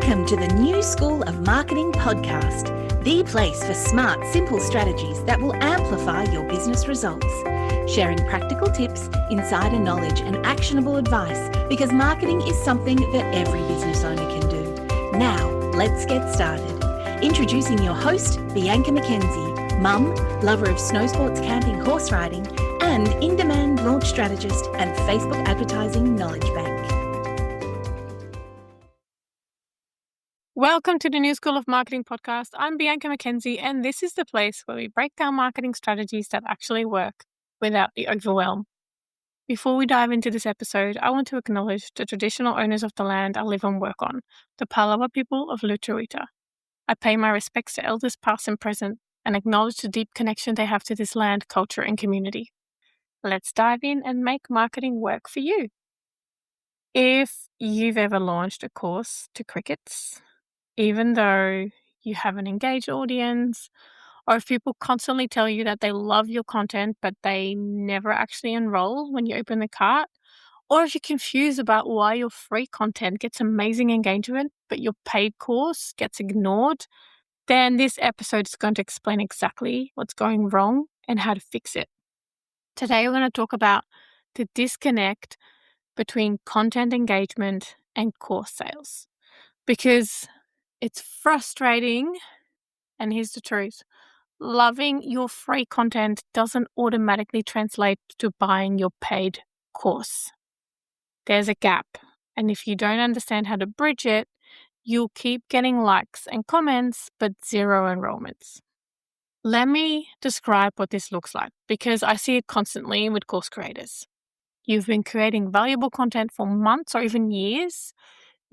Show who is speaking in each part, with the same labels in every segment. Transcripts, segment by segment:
Speaker 1: Welcome to the New School of Marketing podcast, the place for smart, simple strategies that will amplify your business results. Sharing practical tips, insider knowledge, and actionable advice because marketing is something that every business owner can do. Now, let's get started. Introducing your host, Bianca McKenzie, mum, lover of snow sports, camping, horse riding, and in-demand launch strategist and Facebook advertising knowledge bank.
Speaker 2: Welcome to the New School of Marketing podcast. I'm Bianca McKenzie, and this is the place where we break down marketing strategies that actually work without the overwhelm. Before we dive into this episode, I want to acknowledge the traditional owners of the land I live and work on, the Palawa people of Lutruwita. I pay my respects to elders past and present and acknowledge the deep connection they have to this land, culture, and community. Let's dive in and make marketing work for you. If you've ever launched a course to crickets, even though you have an engaged audience, or if people constantly tell you that they love your content, but they never actually enroll when you open the cart, or if you're confused about why your free content gets amazing engagement, but your paid course gets ignored, then this episode is going to explain exactly what's going wrong and how to fix it. Today, we're going to talk about the disconnect between content engagement and course sales, because it's frustrating, and here's the truth. Loving your free content doesn't automatically translate to buying your paid course. There's a gap, and if you don't understand how to bridge it, you'll keep getting likes and comments, but zero enrollments. Let me describe what this looks like, because I see it constantly with course creators. You've been creating valuable content for months or even years.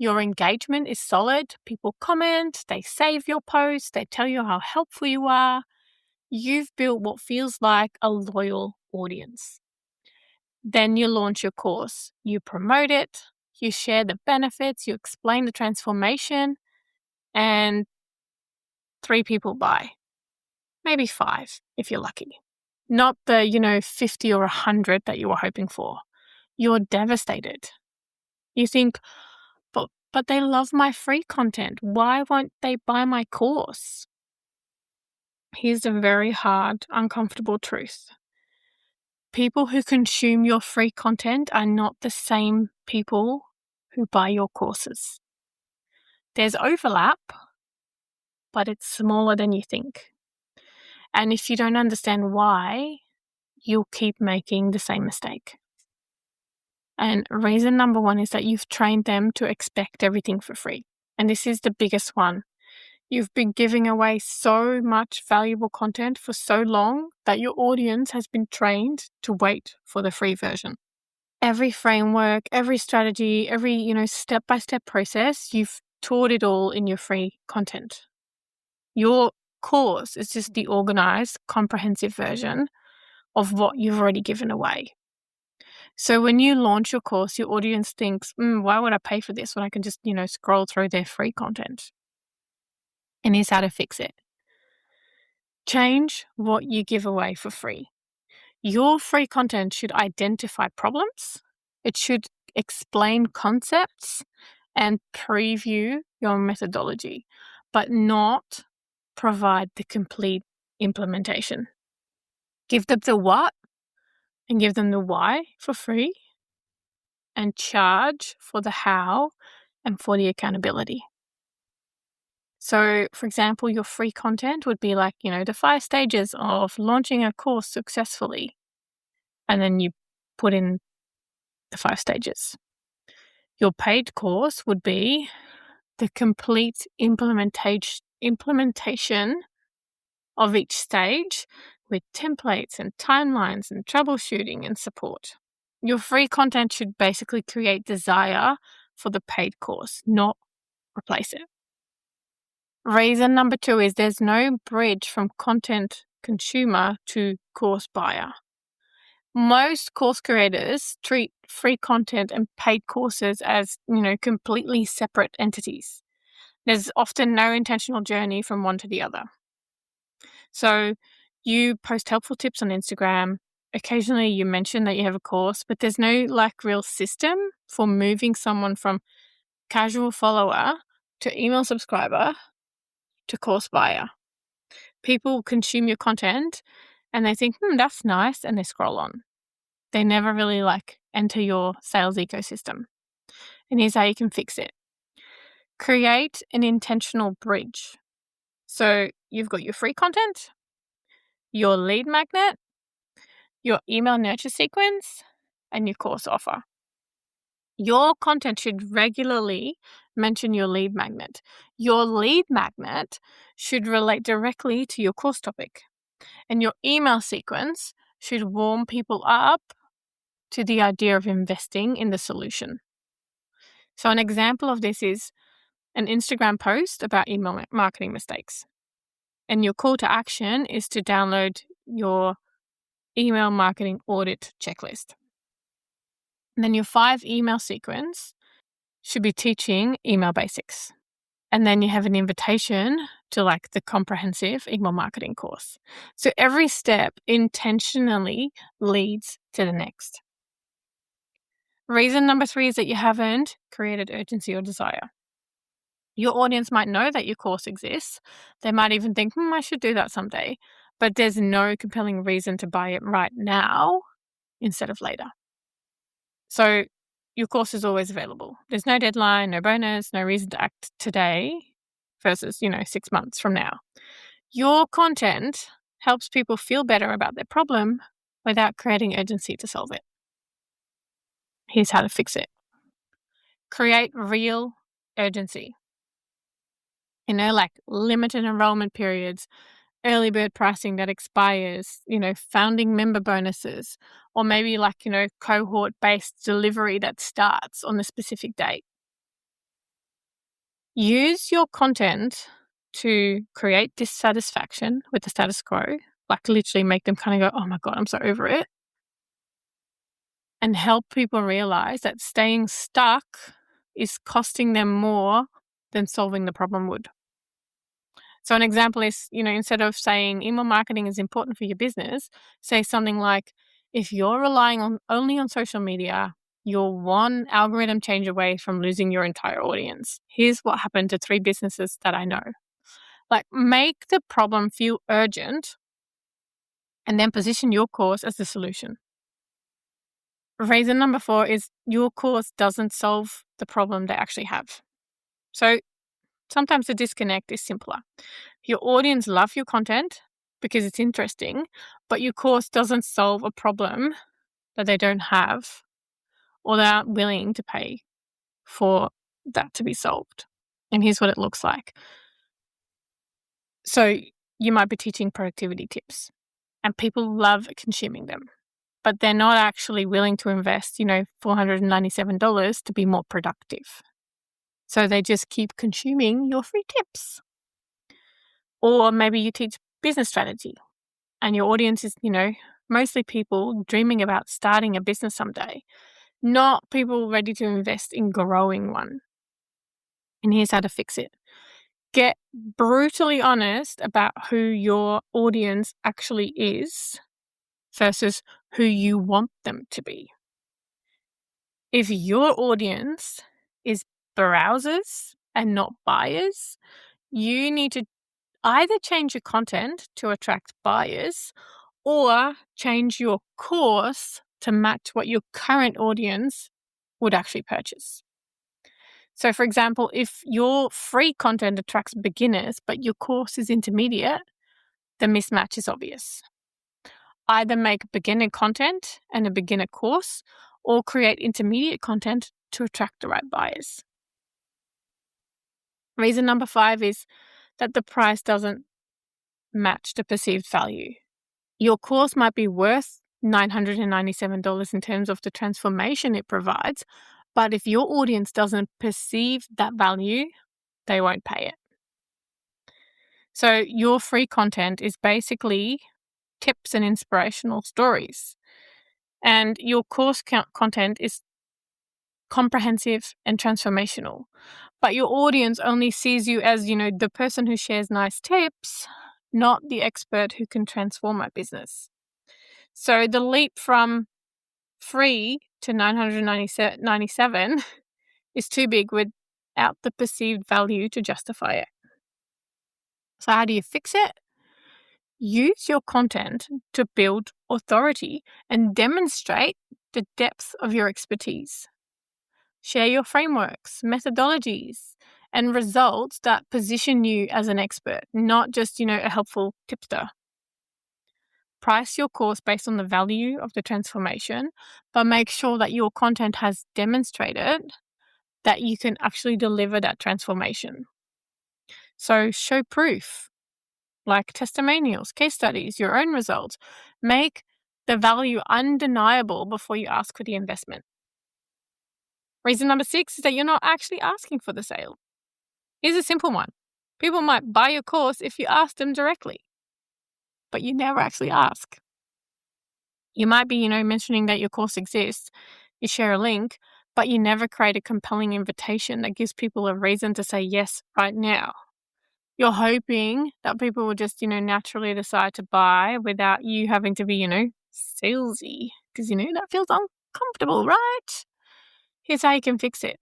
Speaker 2: Your engagement is solid. People comment, they save your posts, they tell you how helpful you are. You've built what feels like a loyal audience. Then you launch your course. You promote it, you share the benefits, you explain the transformation, and 3 people buy. Maybe 5 if you're lucky. Not the, 50 or 100 that you were hoping for. You're devastated. You think, but they love my free content. Why won't they buy my course? Here's the very hard, uncomfortable truth. People who consume your free content are not the same people who buy your courses. There's overlap, but it's smaller than you think. And if you don't understand why, you'll keep making the same mistake. And reason number 1 is that you've trained them to expect everything for free. And this is the biggest one. You've been giving away so much valuable content for so long that your audience has been trained to wait for the free version. Every framework, every strategy, every, step-by-step process, you've taught it all in your free content. Your course is just the organized, comprehensive version of what you've already given away. So when you launch your course, your audience thinks, why would I pay for this when I can just, scroll through their free content? And here's how to fix it. Change what you give away for free. Your free content should identify problems. It should explain concepts and preview your methodology, but not provide the complete implementation. Give them the what and give them the why for free, and charge for the how and for the accountability. So, for example, your free content would be like, the 5 stages of launching a course successfully. And then you put in the 5 stages. Your paid course would be the complete implementation of each stage with templates and timelines and troubleshooting and support. Your free content should basically create desire for the paid course, not replace it. Reason number 2 is there's no bridge from content consumer to course buyer. Most course creators treat free content and paid courses as, completely separate entities. There's often no intentional journey from one to the other. So you post helpful tips on Instagram. Occasionally you mention that you have a course, but there's no real system for moving someone from casual follower to email subscriber to course buyer. People consume your content and they think, that's nice, and they scroll on. They never really enter your sales ecosystem. And here's how you can fix it. Create an intentional bridge. So you've got your free content, your lead magnet, your email nurture sequence, and your course offer. Your content should regularly mention your lead magnet. Your lead magnet should relate directly to your course topic. And your email sequence should warm people up to the idea of investing in the solution. So an example of this is an Instagram post about email marketing mistakes. And your call to action is to download your email marketing audit checklist. And then your 5 email sequence should be teaching email basics. And then you have an invitation to the comprehensive email marketing course. So every step intentionally leads to the next. Reason number 3 is that you haven't created urgency or desire. Your audience might know that your course exists. They might even think, I should do that someday. But there's no compelling reason to buy it right now instead of later. So your course is always available. There's no deadline, no bonus, no reason to act today versus, 6 months from now. Your content helps people feel better about their problem without creating urgency to solve it. Here's how to fix it. Create real urgency. Limited enrollment periods, early bird pricing that expires, founding member bonuses, or maybe cohort-based delivery that starts on a specific date. Use your content to create dissatisfaction with the status quo, literally make them kind of go, oh my God, I'm so over it. And help people realize that staying stuck is costing them more than solving the problem would. So an example is, instead of saying email marketing is important for your business, say something like, if you're relying only on social media, you're one algorithm change away from losing your entire audience. Here's what happened to 3 businesses that I know. Make the problem feel urgent and then position your course as the solution. Reason number 4 is your course doesn't solve the problem they actually have. So sometimes the disconnect is simpler. Your audience love your content because it's interesting, but your course doesn't solve a problem that they don't have or they aren't willing to pay for that to be solved. And here's what it looks like. So you might be teaching productivity tips and people love consuming them, but they're not actually willing to invest, $497 to be more productive. So they just keep consuming your free tips. Or maybe you teach business strategy and your audience is, mostly people dreaming about starting a business someday, not people ready to invest in growing one. And here's how to fix it. Get brutally honest about who your audience actually is versus who you want them to be. If your audience is browsers and not buyers, you need to either change your content to attract buyers or change your course to match what your current audience would actually purchase. So, for example, if your free content attracts beginners, but your course is intermediate, the mismatch is obvious. Either make beginner content and a beginner course, or create intermediate content to attract the right buyers. Reason number 5 is that the price doesn't match the perceived value. Your course might be worth $997 in terms of the transformation it provides, but if your audience doesn't perceive that value, they won't pay it. So your free content is basically tips and inspirational stories. And your course content is comprehensive and transformational. But your audience only sees you as, the person who shares nice tips, not the expert who can transform my business. So the leap from free to $997 is too big without the perceived value to justify it. So how do you fix it? Use your content to build authority and demonstrate the depth of your expertise. Share your frameworks, methodologies, and results that position you as an expert, not just, a helpful tipster. Price your course based on the value of the transformation, but make sure that your content has demonstrated that you can actually deliver that transformation. So show proof, like testimonials, case studies, your own results. Make the value undeniable before you ask for the investment. Reason number 6 is that you're not actually asking for the sale. Here's a simple one. People might buy your course if you ask them directly, but you never actually ask. You might be, mentioning that your course exists. You share a link, but you never create a compelling invitation that gives people a reason to say yes right now. You're hoping that people will just, naturally decide to buy without you having to be, salesy, because, that feels uncomfortable, right? Here's how you can fix it.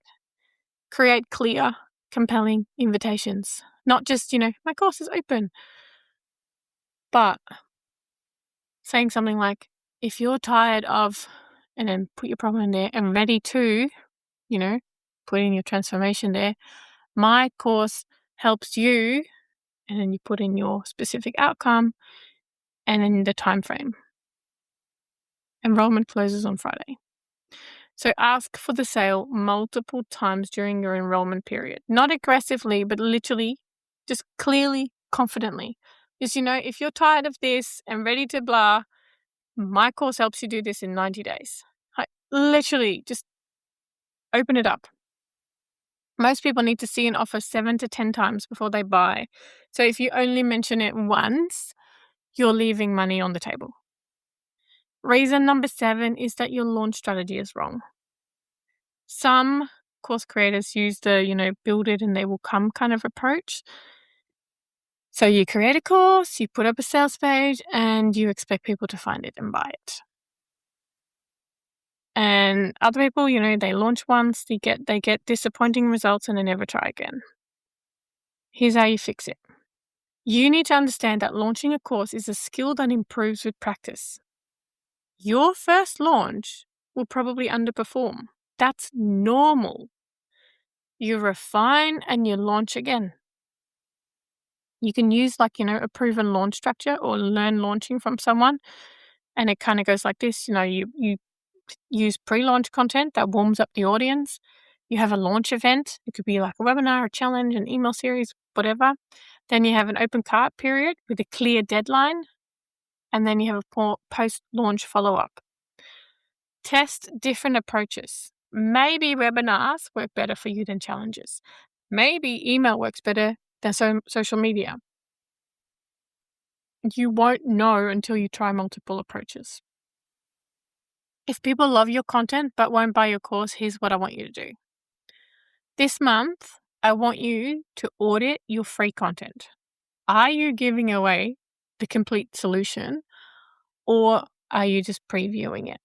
Speaker 2: Create clear, compelling invitations. Not just, my course is open, but saying something like, if you're tired of, and then put your problem in there, and ready to, put in your transformation there, my course helps you, and then you put in your specific outcome and then the time frame. Enrollment closes on Friday. So ask for the sale multiple times during your enrollment period. Not aggressively, but literally, just clearly, confidently. Just, if you're tired of this and ready to blah, my course helps you do this in 90 days. Literally, just open it up. Most people need to see an offer 7 to 10 times before they buy. So if you only mention it once, you're leaving money on the table. Reason number 7 is that your launch strategy is wrong. Some course creators use the, build it and they will come kind of approach. So you create a course, you put up a sales page, and you expect people to find it and buy it. And other people, they launch once, they get disappointing results and they never try again. Here's how you fix it. You need to understand that launching a course is a skill that improves with practice. Your first launch will probably underperform. That's normal. You refine and you launch again. You can use a proven launch structure or learn launching from someone. And it kind of goes like this, you use pre-launch content that warms up the audience. You have a launch event. It could be like a webinar, a challenge, an email series, whatever. Then you have an open cart period with a clear deadline. And then you have a post-launch follow-up. Test different approaches. Maybe webinars work better for you than challenges. Maybe email works better than social media. You won't know until you try multiple approaches. If people love your content but won't buy your course, here's what I want you to do. This month, I want you to audit your free content. Are you giving away the complete solution, or are you just previewing it?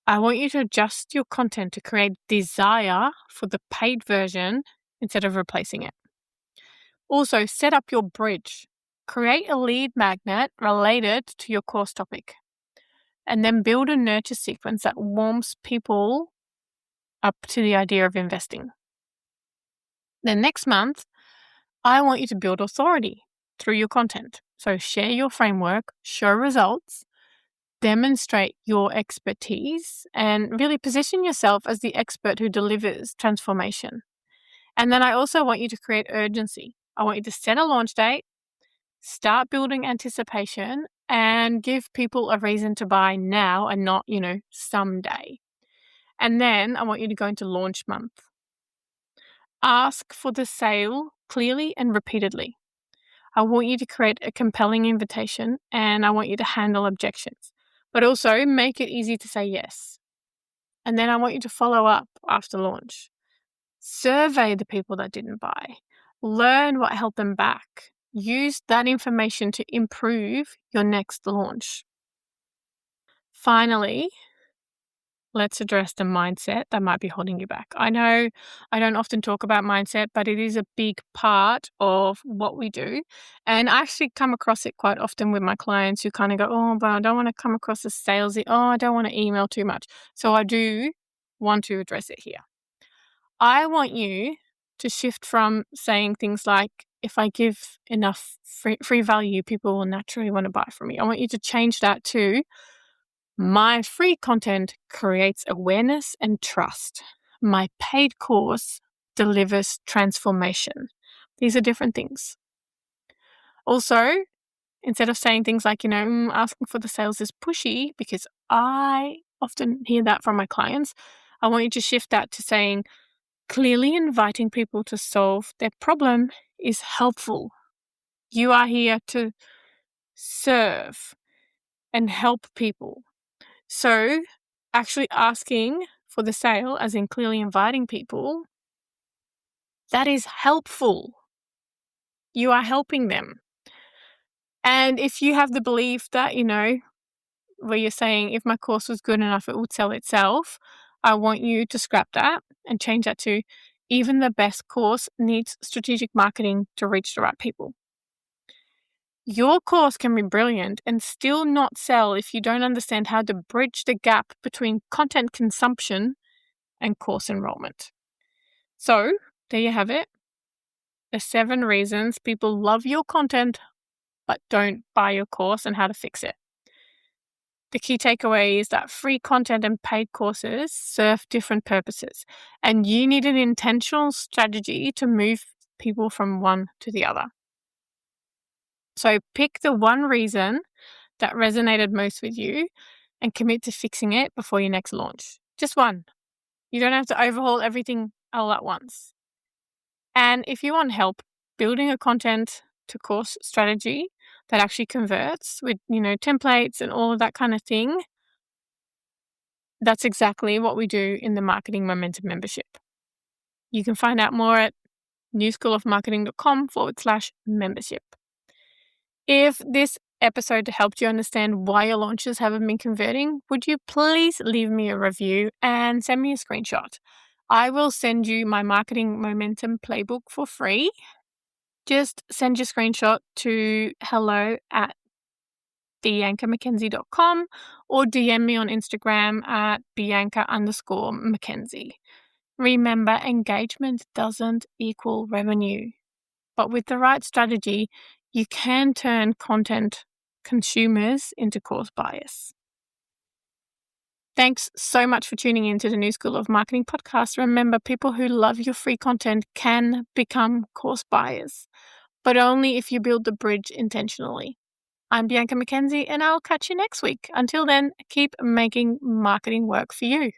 Speaker 2: I want you to adjust your content to create desire for the paid version instead of replacing it. Also, set up your bridge. Create a lead magnet related to your course topic. And then build a nurture sequence that warms people up to the idea of investing. Then next month, I want you to build authority through your content. So share your framework, show results, demonstrate your expertise, and really position yourself as the expert who delivers transformation. And then I also want you to create urgency. I want you to set a launch date, start building anticipation, and give people a reason to buy now and not, someday. And then I want you to go into launch month. Ask for the sale clearly and repeatedly. I want you to create a compelling invitation, and I want you to handle objections, but also make it easy to say yes. And then I want you to follow up after launch. Survey the people that didn't buy. Learn what held them back. Use that information to improve your next launch. Finally, let's address the mindset that might be holding you back. I know I don't often talk about mindset, but it is a big part of what we do. And I actually come across it quite often with my clients who kind of go, oh, but I don't want to come across as salesy. Oh, I don't want to email too much. So I do want to address it here. I want you to shift from saying things like, if I give enough free value, people will naturally want to buy from me. I want you to change that to, my free content creates awareness and trust. My paid course delivers transformation. These are different things. Also, instead of saying things like, asking for the sales is pushy, because I often hear that from my clients, I want you to shift that to saying, clearly inviting people to solve their problem is helpful. You are here to serve and help people. So actually asking for the sale, as in clearly inviting people, that is helpful. You are helping them. And if you have the belief that, where you're saying, if my course was good enough, it would sell itself, I want you to scrap that and change that to, even the best course needs strategic marketing to reach the right people. Your course can be brilliant and still not sell if you don't understand how to bridge the gap between content consumption and course enrollment. So, there you have it. The 7 reasons people love your content but don't buy your course, and how to fix it. The key takeaway is that free content and paid courses serve different purposes, and you need an intentional strategy to move people from one to the other. So pick the one reason that resonated most with you and commit to fixing it before your next launch. Just one. You don't have to overhaul everything all at once. And if you want help building a content to course strategy that actually converts with, templates and all of that kind of thing, that's exactly what we do in the Marketing Momentum membership. You can find out more at newschoolofmarketing.com/membership. If this episode helped you understand why your launches haven't been converting, would you please leave me a review and send me a screenshot? I will send you my Marketing Momentum playbook for free. Just send your screenshot to hello@biancamckenzie.com or DM me on Instagram at Bianca_Mackenzie. Remember, engagement doesn't equal revenue, but with the right strategy, you can turn content consumers into course buyers. Thanks so much for tuning in to the New School of Marketing podcast. Remember, people who love your free content can become course buyers, but only if you build the bridge intentionally. I'm Bianca Mackenzie, and I'll catch you next week. Until then, keep making marketing work for you.